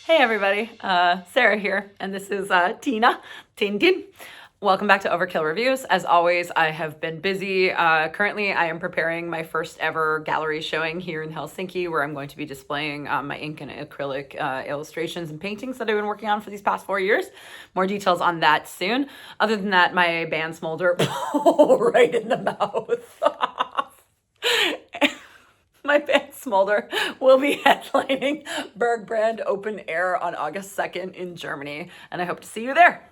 Hey everybody, Sarah here, and this is Tina, Tin. Welcome back to Overkill Reviews. As always, I have been busy. Currently, I am preparing my first ever gallery showing here in Helsinki, where I'm going to be displaying my ink and acrylic illustrations and paintings that I've been working on for these past 4 years. More details on that soon. Other than that, my band smolder right in the mouth. My band Smolder will be headlining Bergbrand Open Air on August 2nd in Germany, and I hope to see you there.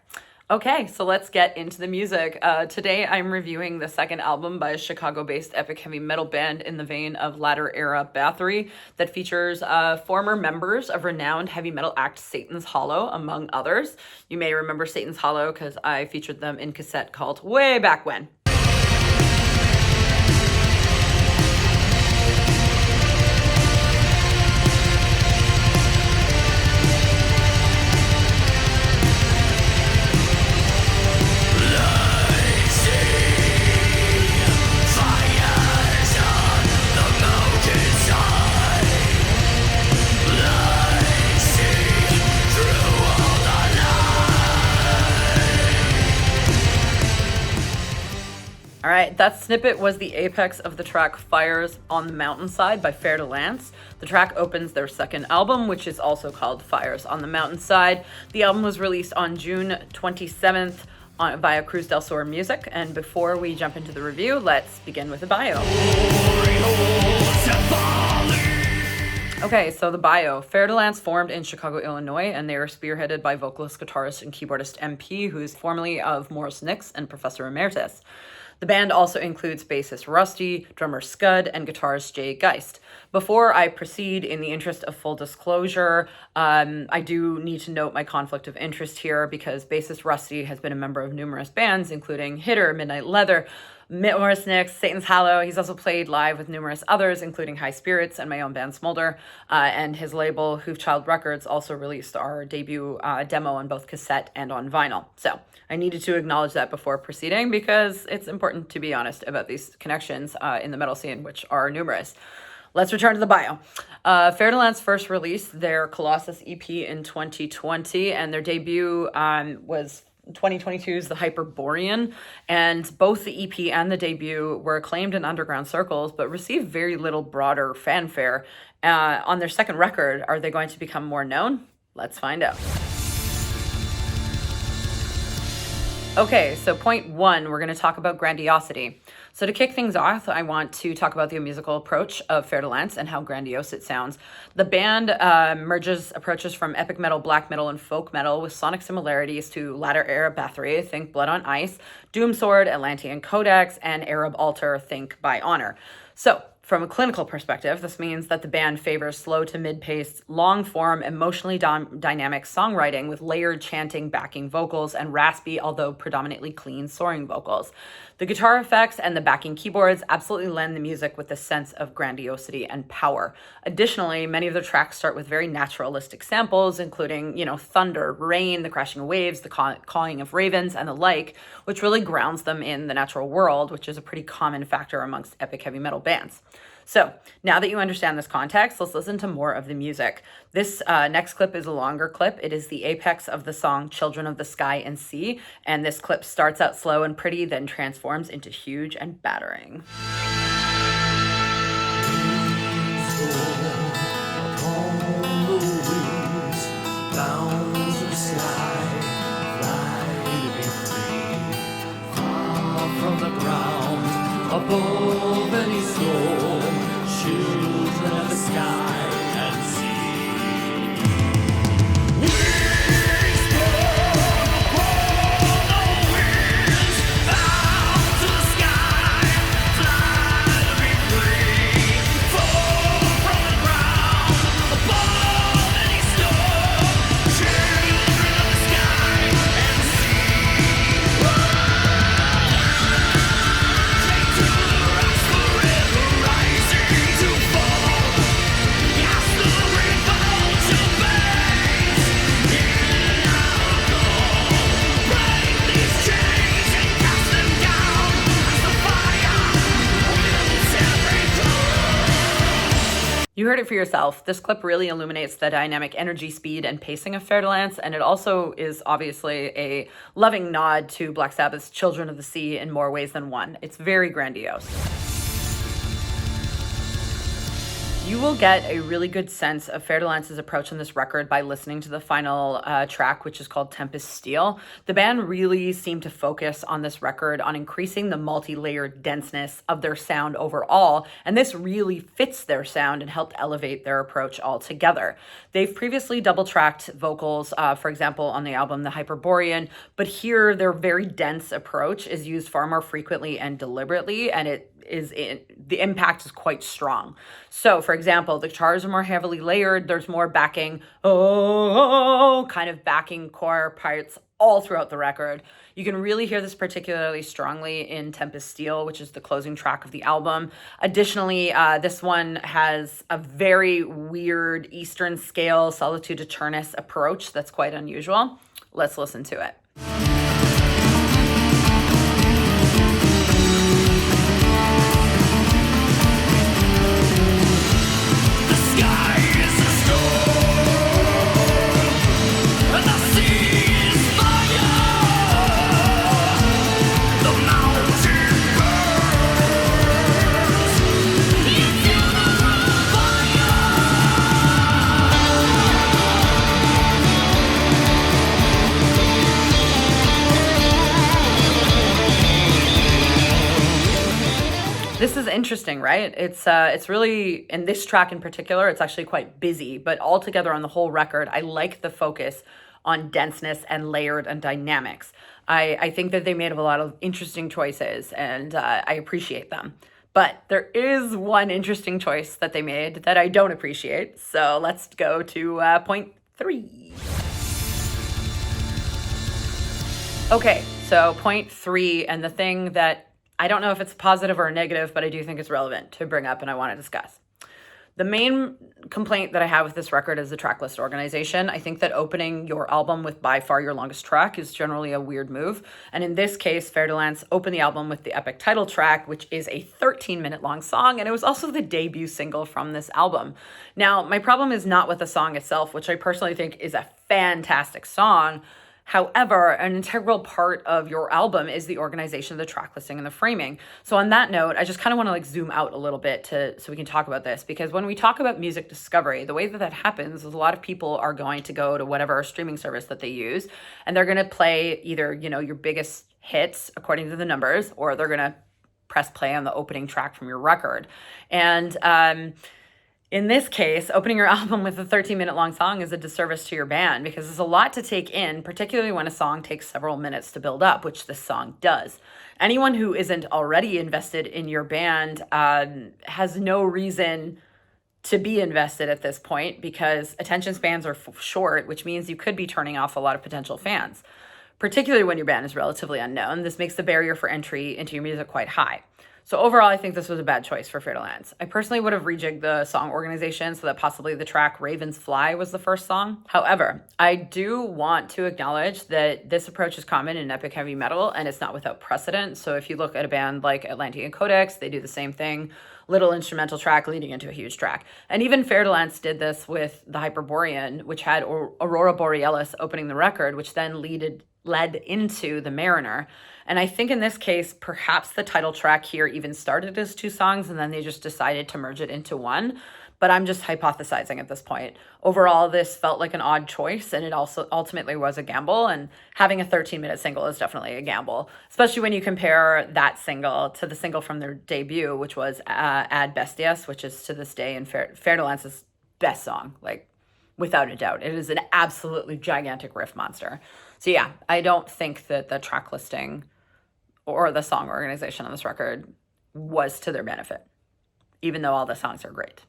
Okay, so let's get into the music. Today I'm reviewing the second album by a Chicago-based epic heavy metal band in the vein of latter-era Bathory that features former members of renowned heavy metal act Satan's Hollow, among others. You may remember Satan's Hollow because I featured them in cassette called Way Back When. All right, that snippet was the apex of the track Fires on the Mountainside by FER DE Lance. The track opens their second album, which is also called Fires on the Mountainside. The album was released on June 27th via Cruz Del Sur Music. And before we jump into the review, let's begin with the bio. Okay, so the bio. FER DE Lance formed in Chicago, Illinois, and they are spearheaded by vocalist, guitarist, and keyboardist MP, who's formerly of Morris Nix and Professor Emeritus. The band also includes bassist Rusty, drummer Scud, and guitarist Jay Geist. Before I proceed, in the interest of full disclosure, I do need to note my conflict of interest here because bassist Rusty has been a member of numerous bands, including Hitter, Midnight Leather, Morris Nix, Satan's Hollow. He's also played live with numerous others, including High Spirits and my own band Smolder. And his label, Hoofchild Records, also released our debut demo on both cassette and on vinyl. So I needed to acknowledge that before proceeding because it's important to be honest about these connections in the metal scene, which are numerous. Let's return to the bio. FER DE Lance first released their Colossus EP in 2020, and their debut was 2022's The Hyperborean, and both the EP and the debut were acclaimed in underground circles, but received very little broader fanfare. On their second record, are they going to become more known? Let's find out. Okay, so point one, we're going to talk about Grandiosity. So to kick things off, I want to talk about the musical approach of FER DE Lance and how grandiose it sounds. The band merges approaches from epic metal, black metal, and folk metal with sonic similarities to latter-era Bathory, think Blood on Ice, Doomsword, Atlantean Kodex, and Arab Altar, think By Honor. So, from a clinical perspective, this means that the band favors slow to mid-paced, long-form, emotionally dynamic songwriting with layered chanting backing vocals and raspy, although predominantly clean, soaring vocals. The guitar effects and the backing keyboards absolutely lend the music with a sense of grandiosity and power. Additionally, many of the tracks start with very naturalistic samples, including, thunder, rain, the crashing of waves, the cawing of ravens, and the like, which really grounds them in the natural world, which is a pretty common factor amongst epic heavy metal bands. So now that you understand this context, let's listen to more of the music. This next clip is a longer clip. It is the apex of the song Children of the Sky and Sea, and this clip starts out slow and pretty, then transforms into huge and battering. Above any storm, children of the sky and sea. Wings borne upon the winds, bound to the sky, fly to be free. Fall from the ground, above any storm, children of the sky and sea. Forever rising to fall. Yes. You heard it for yourself. This clip really illuminates the dynamic energy, speed, and pacing of Fer de Lance, and it also is obviously a loving nod to Black Sabbath's Children of the Sea in more ways than one. It's very grandiose. You will get a really good sense of Fer de Lance's approach on this record by listening to the final track, which is called Tempest Steel. The band really seemed to focus on this record on increasing the multi-layered denseness of their sound overall, and this really fits their sound and helped elevate their approach altogether. They've previously double-tracked vocals, for example, on the album The Hyperborean, but here their very dense approach is used far more frequently and deliberately, and the impact is quite strong. So, for example, the guitars are more heavily layered. There's more backing, kind of backing core parts all throughout the record. You can really hear this particularly strongly in Tempest Steel, which is the closing track of the album. Additionally, this one has a very weird Eastern scale Solitude Eternus approach that's quite unusual. Let's listen to it. This is interesting, right? It's really, in this track in particular, it's actually quite busy, but altogether on the whole record, I like the focus on denseness and layered and dynamics. I think that they made a lot of interesting choices, and I appreciate them. But there is one interesting choice that they made that I don't appreciate. So let's go to point 3. Okay, so point 3, and the thing that I don't know if it's positive or negative, but I do think it's relevant to bring up and I want to discuss. The main complaint that I have with this record is the tracklist organization. I think that opening your album with by far your longest track is generally a weird move. And in this case, Fer de Lance opened the album with the epic title track, which is a 13-minute long song, and it was also the debut single from this album. Now, my problem is not with the song itself, which I personally think is a fantastic song. However, an integral part of your album is the organization of the track listing and the framing. So on that note, I just kind of want to zoom out a little bit so we can talk about this, because when we talk about music discovery, the way that happens is a lot of people are going to go to whatever streaming service that they use, and they're going to play either, your biggest hits according to the numbers, or they're going to press play on the opening track from your record. And in this case, opening your album with a 13-minute long song is a disservice to your band, because there's a lot to take in, particularly when a song takes several minutes to build up, which this song does. Anyone who isn't already invested in your band has no reason to be invested at this point, because attention spans are short, which means you could be turning off a lot of potential fans. Particularly when your band is relatively unknown, this makes the barrier for entry into your music quite high. So overall, I think this was a bad choice for Fer de Lance. I personally would have rejigged the song organization so that possibly the track Ravens Fly was the first song. However, I do want to acknowledge that this approach is common in epic heavy metal, and it's not without precedent. So if you look at a band like Atlantean Kodex, they do the same thing. Little instrumental track leading into a huge track. And even Fer de Lance did this with the Hyperborean, which had Aurora Borealis opening the record, which then led into the Mariner. And I think in this case, perhaps the title track here even started as 2 songs, and then they just decided to merge it into one. But I'm just hypothesizing at this point. Overall, this felt like an odd choice, and it also ultimately was a gamble. And having a 13-minute single is definitely a gamble, especially when you compare that single to the single from their debut, which was Ad Bestias, which is to this day in Fer de Lance's best song, like without a doubt. It is an absolutely gigantic riff monster. So yeah, I don't think that the track listing or the song organization on this record was to their benefit, even though all the songs are great.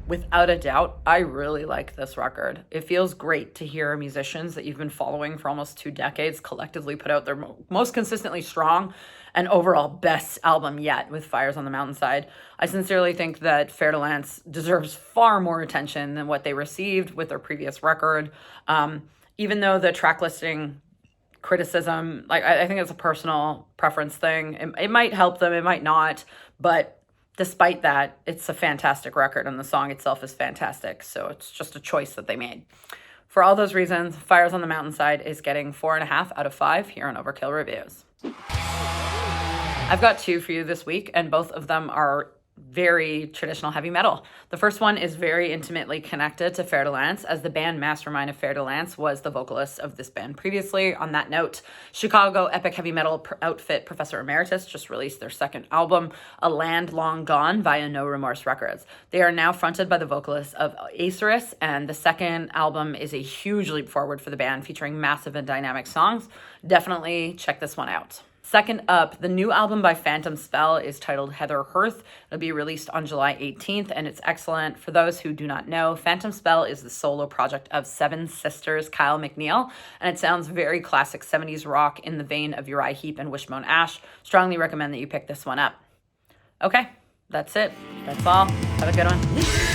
Without a doubt, I really like this record. It feels great to hear musicians that you've been following for almost 2 decades collectively put out their most consistently strong and overall best album yet with Fires on the Mountainside. I sincerely think that Fer de Lance deserves far more attention than what they received with their previous record. Even though the track listing criticism, I think it's a personal preference thing. It might help them, it might not, but Despite that, it's a fantastic record and the song itself is fantastic. So it's just a choice that they made. For all those reasons, Fires on the Mountainside is getting 4.5 out of 5 here on Overkill Reviews. I've got 2 for you this week, and both of them are very traditional heavy metal. The first one is very intimately connected to FER DE LANCE, as the band mastermind of FER DE LANCE was the vocalist of this band previously. On that note, Chicago epic heavy metal outfit Professor Emeritus just released their second album, A Land Long Gone, via No Remorse Records. They are now fronted by the vocalist of Acerus, and the second album is a huge leap forward for the band, featuring massive and dynamic songs. Definitely check this one out. Second up, the new album by Phantom Spell is titled Heather Hearth. It'll be released on July 18th, and it's excellent. For those who do not know, Phantom Spell is the solo project of Seven Sisters Kyle McNeil, and it sounds very classic 70s rock in the vein of Uriah Heep and Wishbone Ash. Strongly recommend that you pick this one up. Okay, that's it. That's all. Have a good one.